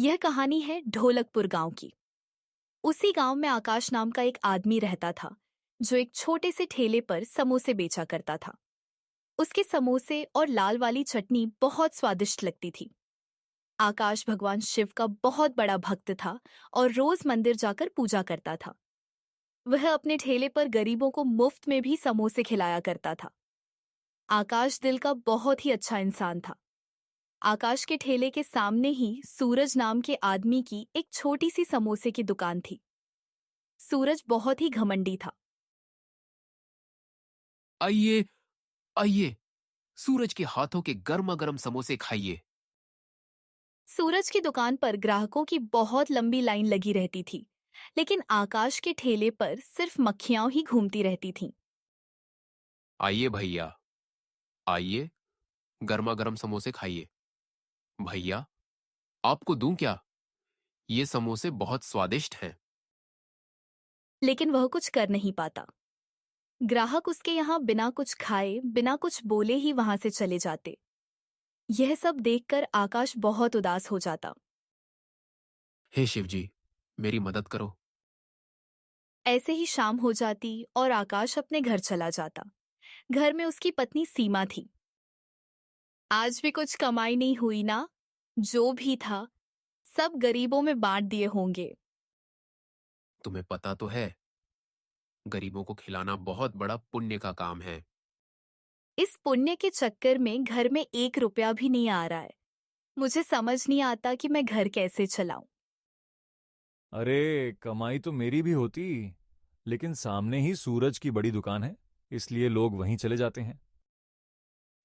यह कहानी है ढोलकपुर गांव की। उसी गांव में आकाश नाम का एक आदमी रहता था, जो एक छोटे से ठेले पर समोसे बेचा करता था। उसके समोसे और लाल वाली चटनी बहुत स्वादिष्ट लगती थी। आकाश भगवान शिव का बहुत बड़ा भक्त था और रोज मंदिर जाकर पूजा करता था। वह अपने ठेले पर गरीबों को मुफ्त में भी समोसे खिलाया करता था। आकाश दिल का बहुत ही अच्छा इंसान था। आकाश के ठेले के सामने ही सूरज नाम के आदमी की एक छोटी सी समोसे की दुकान थी। सूरज बहुत ही घमंडी था। आइए, आइए, सूरज के हाथों के गर्मा गर्म समोसे खाइए। सूरज की दुकान पर ग्राहकों की बहुत लंबी लाइन लगी रहती थी, लेकिन आकाश के ठेले पर सिर्फ मक्खियां ही घूमती रहती थीं। आइए भैया, आइए, गर्मा गर्म समोसे खाइए। भैया, आपको दूं क्या? ये समोसे बहुत स्वादिष्ट हैं। लेकिन वह कुछ कर नहीं पाता। ग्राहक उसके यहाँ बिना कुछ खाए, बिना कुछ बोले ही वहां से चले जाते। यह सब देखकर आकाश बहुत उदास हो जाता। हे शिव जी, मेरी मदद करो। ऐसे ही शाम हो जाती और आकाश अपने घर चला जाता। घर में उसकी पत्नी सीमा थी। आज भी कुछ कमाई नहीं हुई ना? जो भी था सब गरीबों में बांट दिए होंगे। तुम्हें पता तो है, गरीबों को खिलाना बहुत बड़ा पुण्य का काम है। इस पुण्य के चक्कर में घर में 1 रुपया भी नहीं आ रहा है। मुझे समझ नहीं आता कि मैं घर कैसे चलाऊं। अरे कमाई तो मेरी भी होती, लेकिन सामने ही सूरज की बड़ी दुकान है, इसलिए लोग वहीं चले जाते हैं।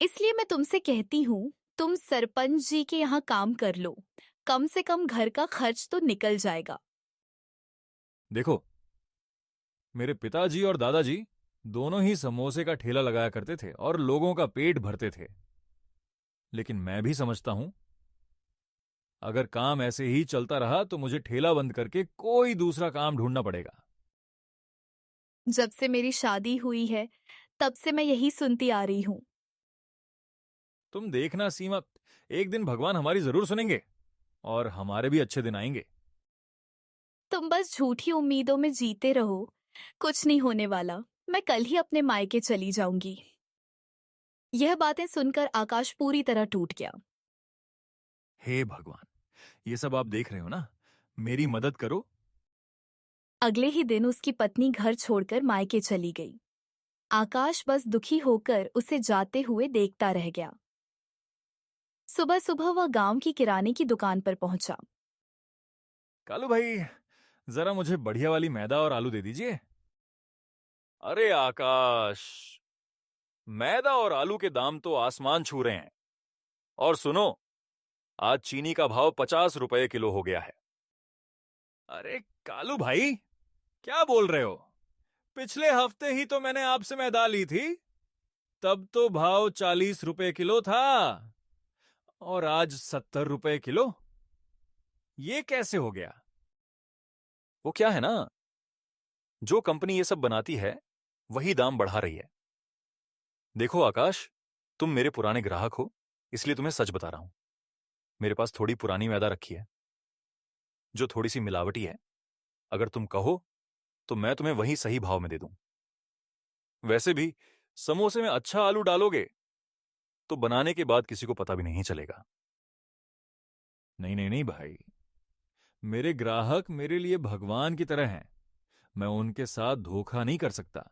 इसलिए मैं तुमसे कहती हूँ, तुम सरपंच जी के यहाँ काम कर लो। कम से कम घर का खर्च तो निकल जाएगा। देखो, मेरे पिताजी और दादाजी दोनों ही समोसे का ठेला लगाया करते थे और लोगों का पेट भरते थे। लेकिन मैं भी समझता हूं, अगर काम ऐसे ही चलता रहा तो मुझे ठेला बंद करके कोई दूसरा काम ढूंढना पड़ेगा। जब से मेरी शादी हुई है, तब से मैं यही सुनती आ रही हूँ। तुम देखना सीमा, एक दिन भगवान हमारी जरूर सुनेंगे और हमारे भी अच्छे दिन आएंगे। तुम बस झूठी उम्मीदों में जीते रहो। कुछ नहीं होने वाला। मैं कल ही अपने मायके चली जाऊंगी। यह बातें सुनकर आकाश पूरी तरह टूट गया। हे भगवान, ये सब आप देख रहे हो ना, मेरी मदद करो। अगले ही दिन उसकी पत्नी घर छोड़कर मायके चली गई। आकाश बस दुखी होकर उसे जाते हुए देखता रह गया। सुबह सुबह वह गांव की किराने की दुकान पर पहुंचा। कालू भाई, जरा मुझे बढ़िया वाली मैदा और आलू दे दीजिए। अरे आकाश, मैदा और आलू के दाम तो आसमान छू रहे हैं। और सुनो, आज चीनी का भाव 50 रुपए किलो हो गया है। अरे कालू भाई, क्या बोल रहे हो? पिछले हफ्ते ही तो मैंने आपसे मैदा ली थी, तब तो भाव 40 रुपए किलो था, और आज 70 रुपए किलो। ये कैसे हो गया? वो क्या है ना, जो कंपनी ये सब बनाती है वही दाम बढ़ा रही है। देखो आकाश, तुम मेरे पुराने ग्राहक हो, इसलिए तुम्हें सच बता रहा हूं। मेरे पास थोड़ी पुरानी मैदा रखी है, जो थोड़ी सी मिलावटी है। अगर तुम कहो तो मैं तुम्हें वही सही भाव में दे दूं। वैसे भी समोसे में अच्छा आलू डालोगे तो बनाने के बाद किसी को पता भी नहीं चलेगा। नहीं नहीं नहीं भाई, मेरे ग्राहक मेरे लिए भगवान की तरह हैं। मैं उनके साथ धोखा नहीं कर सकता।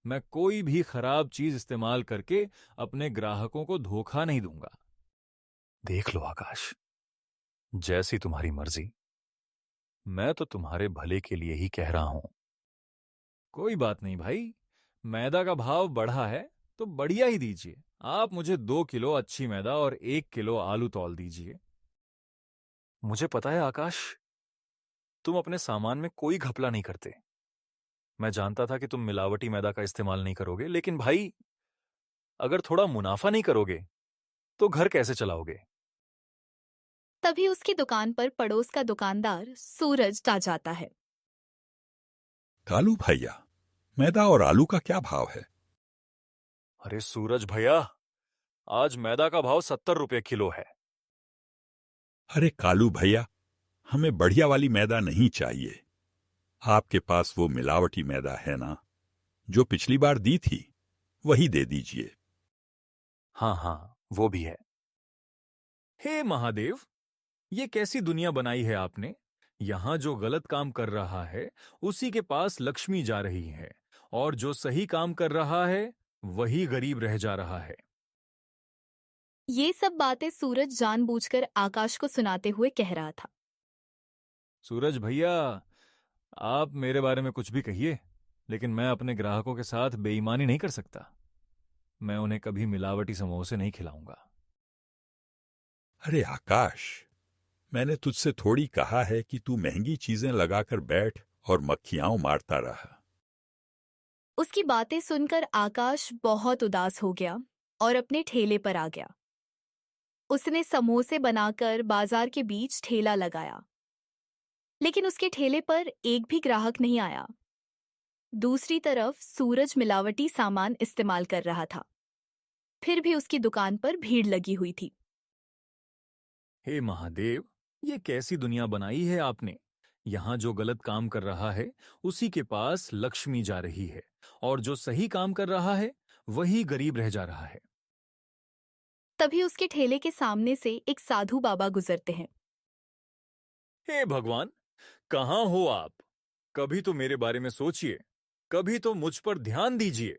मैं कोई भी खराब चीज इस्तेमाल करके अपने ग्राहकों को धोखा नहीं दूंगा। देख लो आकाश, जैसी तुम्हारी मर्जी। मैं तो तुम्हारे भले के लिए ही कह रहा हूं। कोई बात नहीं भाई, मैदा का भाव बढ़ा है तो बढ़िया ही दीजिए। आप मुझे 2 किलो अच्छी मैदा और 1 किलो आलू तौल दीजिए। मुझे पता है आकाश, तुम अपने सामान में कोई घपला नहीं करते। मैं जानता था कि तुम मिलावटी मैदा का इस्तेमाल नहीं करोगे, लेकिन भाई, अगर थोड़ा मुनाफा नहीं करोगे तो घर कैसे चलाओगे? तभी उसकी दुकान पर पड़ोस का दुकानदार सूरज आ जाता है। कालू भैया, मैदा और आलू का क्या भाव है? अरे सूरज भैया, आज मैदा का भाव 70 रुपए किलो है। अरे कालू भैया, हमें बढ़िया वाली मैदा नहीं चाहिए। आपके पास वो मिलावटी मैदा है ना, जो पिछली बार दी थी, वही दे दीजिए। हाँ हाँ, वो भी है। हे महादेव, ये कैसी दुनिया बनाई है आपने? यहाँ जो गलत काम कर रहा है उसी के पास लक्ष्मी जा रही है, और जो सही काम कर रहा है वही गरीब रह जा रहा है। ये सब बातें सूरज जानबूझकर आकाश को सुनाते हुए कह रहा था। सूरज भैया, आप मेरे बारे में कुछ भी कहिए, लेकिन मैं अपने ग्राहकों के साथ बेईमानी नहीं कर सकता। मैं उन्हें कभी मिलावटी समोसे नहीं खिलाऊंगा। अरे आकाश, मैंने तुझसे थोड़ी कहा है कि तू महंगी चीजें लगाकर बैठ और मक्खियां मारता रहा। उसकी बातें सुनकर आकाश बहुत उदास हो गया और अपने ठेले पर आ गया। उसने समोसे बनाकर बाजार के बीच ठेला लगाया, लेकिन उसके ठेले पर एक भी ग्राहक नहीं आया। दूसरी तरफ सूरज मिलावटी सामान इस्तेमाल कर रहा था, फिर भी उसकी दुकान पर भीड़ लगी हुई थी। हे महादेव, ये कैसी दुनिया बनाई है आपने? यहाँ जो गलत काम कर रहा है उसी के पास लक्ष्मी जा रही है, और जो सही काम कर रहा है वही गरीब रह जा रहा है। तभी उसके ठेले के सामने से एक साधु बाबा गुजरते हैं। हे भगवान, कहाँ हो आप? कभी तो मेरे बारे में सोचिए, कभी तो मुझ पर ध्यान दीजिए।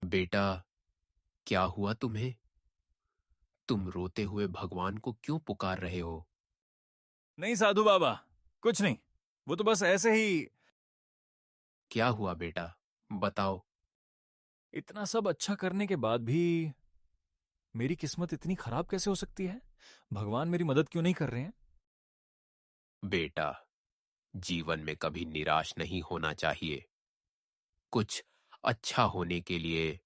बेटा, क्या हुआ तुम्हें? तुम रोते हुए भगवान को क्यों पुकार रहे हो? नहीं साधु बाबा, कुछ नहीं, वो तो बस ऐसे ही। क्या हुआ बेटा, बताओ। इतना सब अच्छा करने के बाद भी मेरी किस्मत इतनी खराब कैसे हो सकती है? भगवान मेरी मदद क्यों नहीं कर रहे हैं? बेटा, जीवन में कभी निराश नहीं होना चाहिए। कुछ अच्छा होने के लिए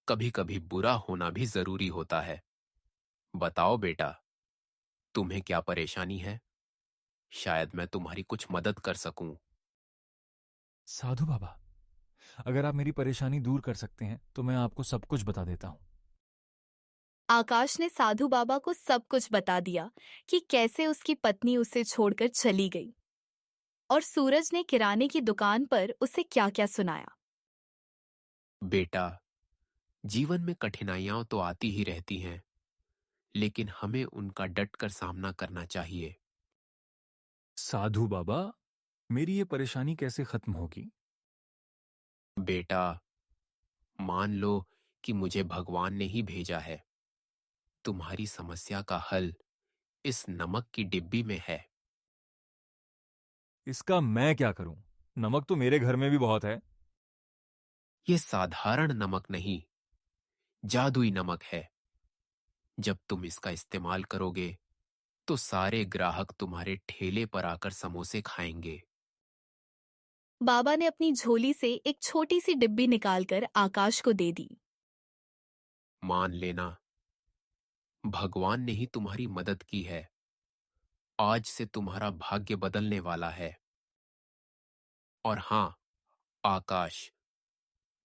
कभी कभी बुरा होना भी जरूरी होता है। बताओ बेटा, तुम्हें क्या परेशानी है? शायद मैं तुम्हारी कुछ मदद कर सकूं। साधु बाबा, अगर आप मेरी परेशानी दूर कर सकते हैं तो मैं आपको सब कुछ बता देता हूं। आकाश ने साधु बाबा को सब कुछ बता दिया कि कैसे उसकी पत्नी उसे छोड़कर चली गई, और सूरज ने किराने की दुकान पर उसे क्या-क्या सुनाया। बेटा, जीवन में कठिनाइयां तो आती ही रहती हैं, लेकिन हमें उनका डटकर सामना करना चाहिए। साधु बाबा, मेरी ये परेशानी कैसे खत्म होगी? बेटा, मान लो कि मुझे भगवान ने ही भेजा है। तुम्हारी समस्या का हल इस नमक की डिब्बी में है। इसका मैं क्या करूं? नमक तो मेरे घर में भी बहुत है। ये साधारण नमक नहीं, जादुई नमक है। जब तुम इसका इस्तेमाल करोगे तो सारे ग्राहक तुम्हारे ठेले पर आकर समोसे खाएंगे। बाबा ने अपनी झोली से एक छोटी सी डिब्बी निकालकर आकाश को दे दी। मान लेना, भगवान ने ही तुम्हारी मदद की है। आज से तुम्हारा भाग्य बदलने वाला है। और हां, आकाश,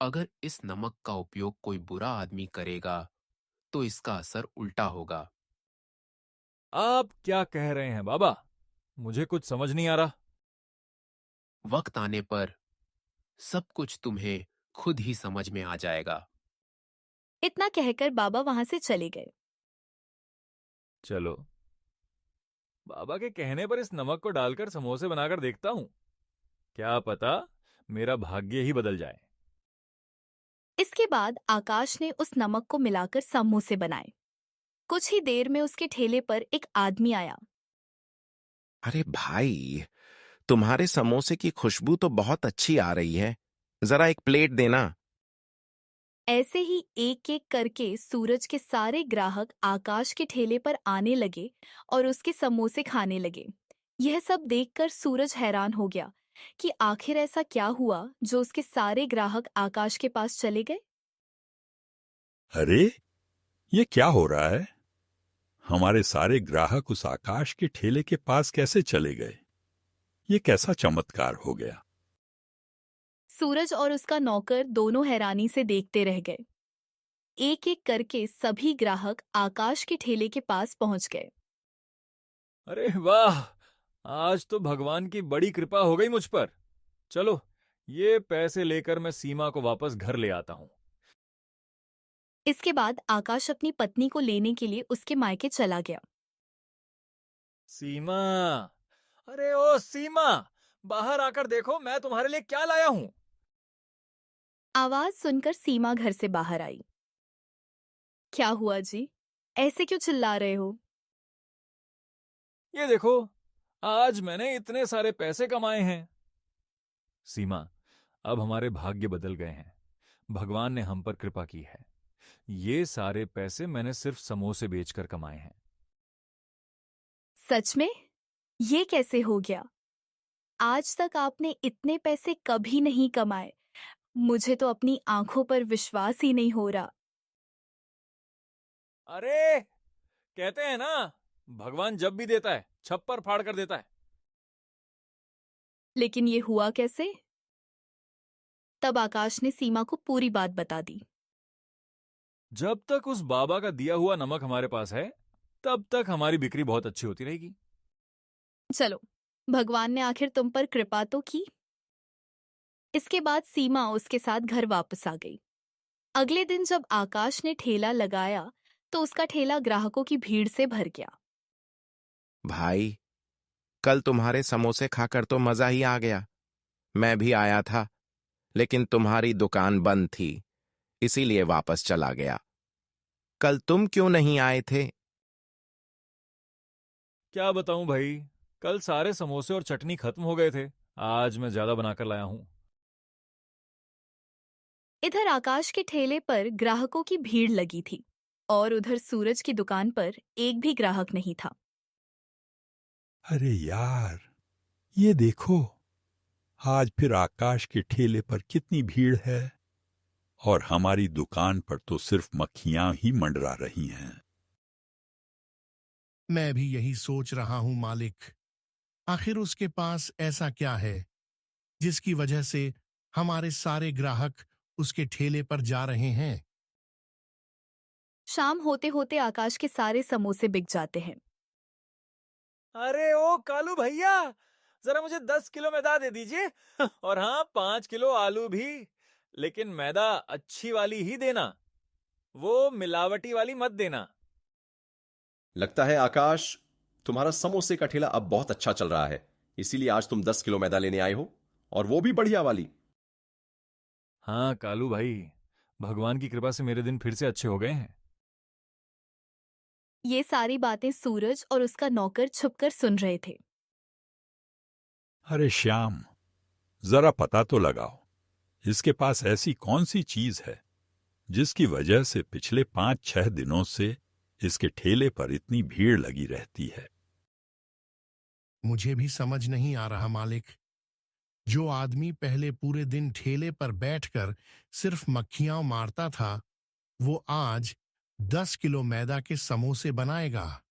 अगर इस नमक का उपयोग कोई बुरा आदमी करेगा तो इसका असर उल्टा होगा। आप क्या कह रहे हैं बाबा? मुझे कुछ समझ नहीं आ रहा। वक्त आने पर सब कुछ तुम्हें खुद ही समझ में आ जाएगा। इतना कहकर बाबा वहां से चले गए। चलो, बाबा के कहने पर इस नमक को डालकर समोसे बनाकर देखता हूं। क्या पता मेरा भाग्य ही बदल जाए। इसके बाद आकाश ने उस नमक को मिलाकर समोसे बनाए। कुछ ही देर में उसके ठेले पर एक आदमी आया। अरे भाई, तुम्हारे समोसे की खुशबू तो बहुत अच्छी आ रही है। जरा एक प्लेट देना। ऐसे ही एक एक करके सूरज के सारे ग्राहक आकाश के ठेले पर आने लगे और उसके समोसे खाने लगे। यह सब देखकर सूरज हैरान हो गया कि आखिर ऐसा क्या हुआ जो उसके सारे ग्राहक आकाश के पास चले गए। अरे, ये क्या हो रहा है? हमारे सारे ग्राहक उस आकाश के ठेले के पास कैसे चले गए? ये कैसा चमत्कार हो गया? सूरज और उसका नौकर दोनों हैरानी से देखते रह गए। एक एक करके सभी ग्राहक आकाश के ठेले के पास पहुंच गए। अरे वाह, आज तो भगवान की बड़ी कृपा हो गई मुझ पर। चलो, ये पैसे लेकर मैं सीमा को वापस घर ले आता हूं। इसके बाद आकाश अपनी पत्नी को लेने के लिए उसके मायके चला गया। सीमा, अरे ओ सीमा, बाहर आकर देखो मैं तुम्हारे लिए क्या लाया हूं। आवाज सुनकर सीमा घर से बाहर आई। क्या हुआ जी? ऐसे क्यों चिल्ला रहे हो? ये देखो, आज मैंने इतने सारे पैसे कमाए हैं। सीमा, अब हमारे भाग्य बदल गए हैं। भगवान ने हम पर कृपा की है। ये सारे पैसे मैंने सिर्फ समोसे बेचकर कमाए हैं। सच में? ये कैसे हो गया? आज तक आपने इतने पैसे कभी नहीं कमाए। मुझे तो अपनी आंखों पर विश्वास ही नहीं हो रहा। अरे, कहते हैं ना, भगवान जब भी देता है छप्पर फाड़ कर देता है। लेकिन ये हुआ कैसे? तब आकाश ने सीमा को पूरी बात बता दी। जब तक उस बाबा का दिया हुआ नमक हमारे पास है, तब तक हमारी बिक्री बहुत अच्छी होती रहेगी। चलो, भगवान ने आखिर तुम पर कृपा तो की। इसके बाद सीमा उसके साथ घर वापस आ गई। अगले दिन जब आकाश ने ठेला लगाया तो उसका ठेला ग्राहकों की भीड़ से भर गया। भाई, कल तुम्हारे समोसे खाकर तो मजा ही आ गया। मैं भी आया था, लेकिन तुम्हारी दुकान बंद थी, इसीलिए वापस चला गया। कल तुम क्यों नहीं आए थे? क्या बताऊं भाई, कल सारे समोसे और चटनी खत्म हो गए थे। आज मैं ज्यादा बनाकर लाया हूं। इधर आकाश के ठेले पर ग्राहकों की भीड़ लगी थी और उधर सूरज की दुकान पर एक भी ग्राहक नहीं था। अरे यार, ये देखो, आज फिर आकाश के ठेले पर कितनी भीड़ है और हमारी दुकान पर तो सिर्फ मक्खियां ही मंडरा रही हैं। मैं भी यही सोच रहा हूं मालिक। आखिर उसके पास ऐसा क्या है जिसकी वजह से हमारे सारे ग्राहक उसके ठेले पर जा रहे हैं? शाम होते होते आकाश के सारे समोसे बिक जाते हैं। अरे ओ कालू भैया, जरा मुझे 10 किलो मैदा दे दीजिए। और हाँ, 5 किलो आलू भी। लेकिन मैदा अच्छी वाली ही देना, वो मिलावटी वाली मत देना। लगता है आकाश, तुम्हारा समोसे का ठेला अब बहुत अच्छा चल रहा है, इसीलिए आज तुम 10 किलो मैदा लेने आए हो, और वो भी बढ़िया वाली। हाँ कालू भाई, भगवान की कृपा से मेरे दिन फिर से अच्छे हो गए हैं। ये सारी बातें सूरज और उसका नौकर छुपकर सुन रहे थे। अरे श्याम, जरा पता तो लगाओ, इसके पास ऐसी कौन सी चीज है जिसकी वजह से पिछले 5-6 दिनों से इसके ठेले पर इतनी भीड़ लगी रहती है। मुझे भी समझ नहीं आ रहा मालिक। जो आदमी पहले पूरे दिन ठेले पर बैठकर सिर्फ मक्खियां मारता था, वो आज 10 किलो मैदा के समोसे बनाएगा।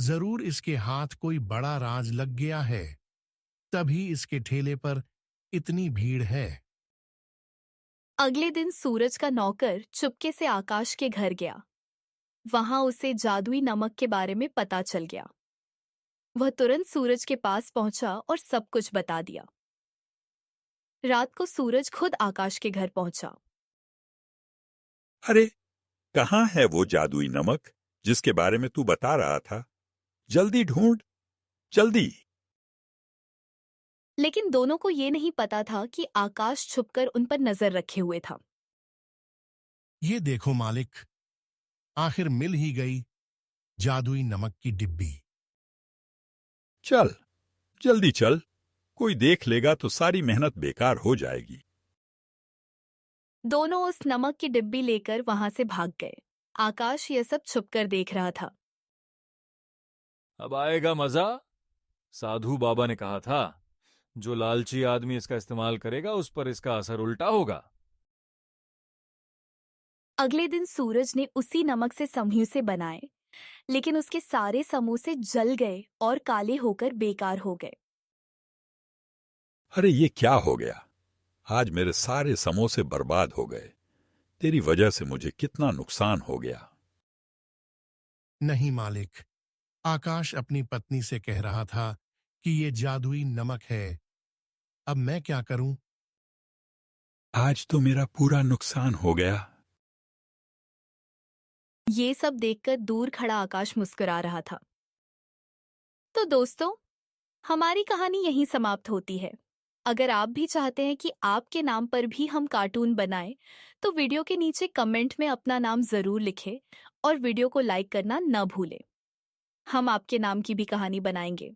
जरूर इसके हाथ कोई बड़ा राज लग गया है, तभी इसके ठेले पर इतनी भीड़ है। अगले दिन सूरज का नौकर चुपके से आकाश के घर गया। वहां उसे जादुई नमक के बारे में पता चल गया। वह तुरंत सूरज के पास पहुंचा और सब कुछ बता दिया। रात को सूरज खुद आकाश के घर पहुंचा। अरे, कहाँ है वो जादुई नमक जिसके बारे में तू बता रहा था? जल्दी ढूंढ, जल्दी। लेकिन दोनों को ये नहीं पता था कि आकाश छुपकर उन पर नजर रखे हुए था। ये देखो मालिक, आखिर मिल ही गई जादुई नमक की डिब्बी। चल, जल्दी चल, कोई देख लेगा तो सारी मेहनत बेकार हो जाएगी। दोनों उस नमक की डिब्बी लेकर वहां से भाग गए। आकाश ये सब छुपकर देख रहा था। अब आएगा मजा। साधु बाबा ने कहा था, जो लालची आदमी इसका इस्तेमाल करेगा उस पर इसका असर उल्टा होगा। अगले दिन सूरज ने उसी नमक से समोसे बनाए, लेकिन उसके सारे समोसे जल गए और काले होकर बेकार हो गए। अरे ये क्या हो गया? आज मेरे सारे समोसे बर्बाद हो गए। तेरी वजह से मुझे कितना नुकसान हो गया। नहीं मालिक, आकाश अपनी पत्नी से कह रहा था कि ये जादुई नमक है। अब मैं क्या करूं? आज तो मेरा पूरा नुकसान हो गया। ये सब देखकर दूर खड़ा आकाश मुस्कुरा रहा था। तो दोस्तों, हमारी कहानी यहीं समाप्त होती है। अगर आप भी चाहते हैं कि आपके नाम पर भी हम कार्टून बनाएं, तो वीडियो के नीचे कमेंट में अपना नाम जरूर लिखें और वीडियो को लाइक करना न भूलें। हम आपके नाम की भी कहानी बनाएंगे।